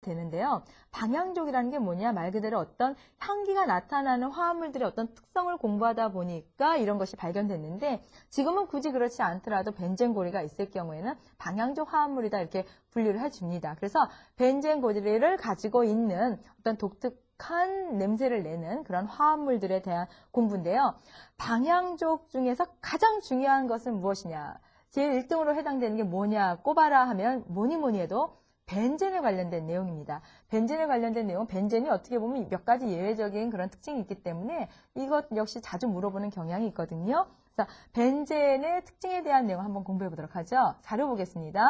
되는데요. 방향족이라는 게 뭐냐? 말 그대로 어떤 향기가 나타나는 화합물들의 어떤 특성을 공부하다 보니까 이런 것이 발견됐는데 지금은 굳이 그렇지 않더라도 벤젠고리가 있을 경우에는 방향족 화합물이다 이렇게 분류를 해줍니다. 그래서 벤젠고리를 가지고 있는 어떤 독특한 냄새를 내는 그런 화합물들에 대한 공부인데요. 방향족 중에서 가장 중요한 것은 무엇이냐? 제일 1등으로 해당되는 게 뭐냐 꼽아라 하면 뭐니 해도 벤젠에 관련된 내용입니다. 벤젠에 관련된 내용은 벤젠이 어떻게 보면 몇 가지 예외적인 그런 특징이 있기 때문에 이것 역시 자주 물어보는 경향이 있거든요. 그래서 벤젠의 특징에 대한 내용 한번 공부해 보도록 하죠. 자료 보겠습니다.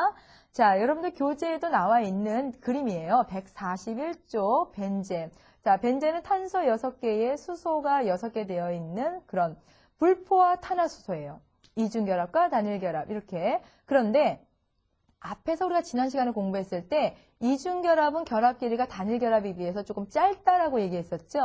자, 여러분들 교재에도 나와 있는 그림이에요. 141쪽 벤젠. 자, 벤젠은 탄소 6개에 수소가 6개 되어 있는 그런 불포화 탄화수소예요. 이중결합과 단일결합 이렇게. 그런데 앞에서 우리가 지난 시간에 공부했을 때 이중결합은 결합 길이가 단일결합에 비해서 조금 짧다라고 얘기했었죠.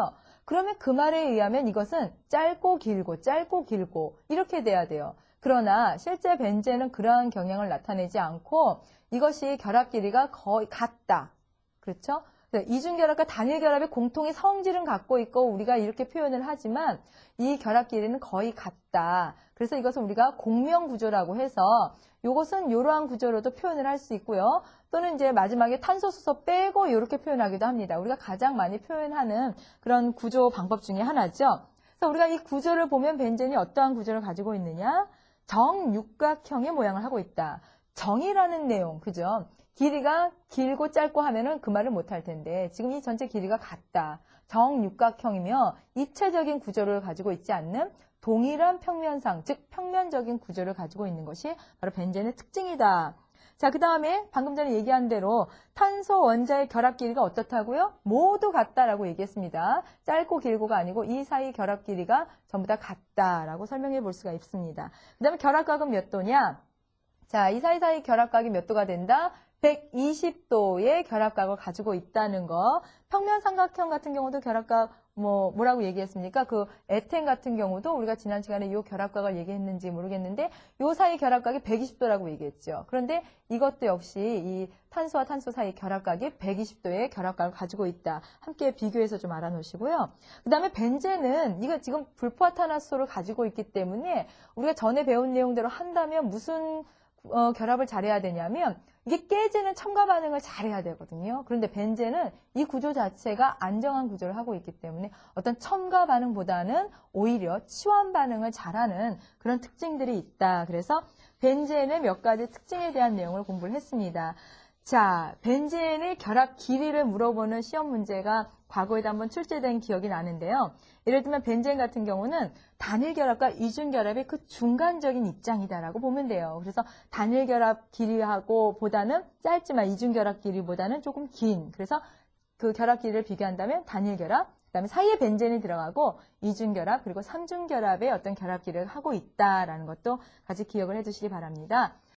그러면 그 말에 의하면 이것은 짧고 길고 이렇게 돼야 돼요. 그러나 실제 벤젠은 그러한 경향을 나타내지 않고 이것이 결합 길이가 거의 같다. 그렇죠? 이중결합과 단일결합의 공통의 성질은 갖고 있고 우리가 이렇게 표현을 하지만 이 결합 길이는 거의 같다. 그래서 이것은 우리가 공명구조라고 해서 이것은 이러한 구조로도 표현을 할 수 있고요. 또는 이제 마지막에 탄소, 수소 빼고 이렇게 표현하기도 합니다. 우리가 가장 많이 표현하는 그런 구조 방법 중에 하나죠. 그래서 우리가 이 구조를 보면 벤젠이 어떠한 구조를 가지고 있느냐? 정육각형의 모양을 하고 있다. 정이라는 내용, 그죠? 길이가 길고 짧고 하면은 그 말을 못할 텐데 지금 이 전체 길이가 같다. 정육각형이며 입체적인 구조를 가지고 있지 않는 동일한 평면상, 즉 평면적인 구조를 가지고 있는 것이 바로 벤젠의 특징이다. 자, 그 다음에 방금 전에 얘기한 대로 탄소 원자의 결합 길이가 어떻다고요? 모두 같다라고 얘기했습니다. 짧고 길고가 아니고 이 사이 결합 길이가 전부 다 같다라고 설명해 볼 수가 있습니다. 그 다음에 결합각은 몇 도냐? 자, 이 사이 결합각이 몇 도가 된다? 120도의 결합각을 가지고 있다는 거. 평면 삼각형 같은 경우도 결합각 뭐라고 얘기했습니까? 그 에텐 같은 경우도 우리가 지난 시간에 이 결합각을 얘기했는지 모르겠는데 이 사이 결합각이 120도라고 얘기했죠. 그런데 이것도 역시 이 탄소와 탄소 사이 결합각이 120도의 결합각을 가지고 있다. 함께 비교해서 좀 알아놓으시고요. 그 다음에 벤젠은 이거 지금 불포화탄화수소를 가지고 있기 때문에 우리가 전에 배운 내용대로 한다면 무슨 결합을 잘해야 되냐면 이게 깨지는 첨가 반응을 잘해야 되거든요. 그런데 벤젠은 이 구조 자체가 안정한 구조를 하고 있기 때문에 어떤 첨가 반응보다는 오히려 치환 반응을 잘하는 그런 특징들이 있다. 그래서 벤젠의 몇 가지 특징에 대한 내용을 공부를 했습니다. 자, 벤젠의 결합 길이를 물어보는 시험 문제가 과거에도 한번 출제된 기억이 나는데요. 예를 들면 벤젠 같은 경우는 단일결합과 이중결합의 그 중간적인 입장이다라고 보면 돼요. 그래서 단일결합 길이하고 보다는 짧지만 이중결합 길이보다는 조금 긴. 그래서 그 결합 길이를 비교한다면 단일결합, 그다음에 사이에 벤젠이 들어가고 이중결합 그리고 삼중결합의 어떤 결합 길이를 하고 있다라는 것도 같이 기억을 해두시기 바랍니다.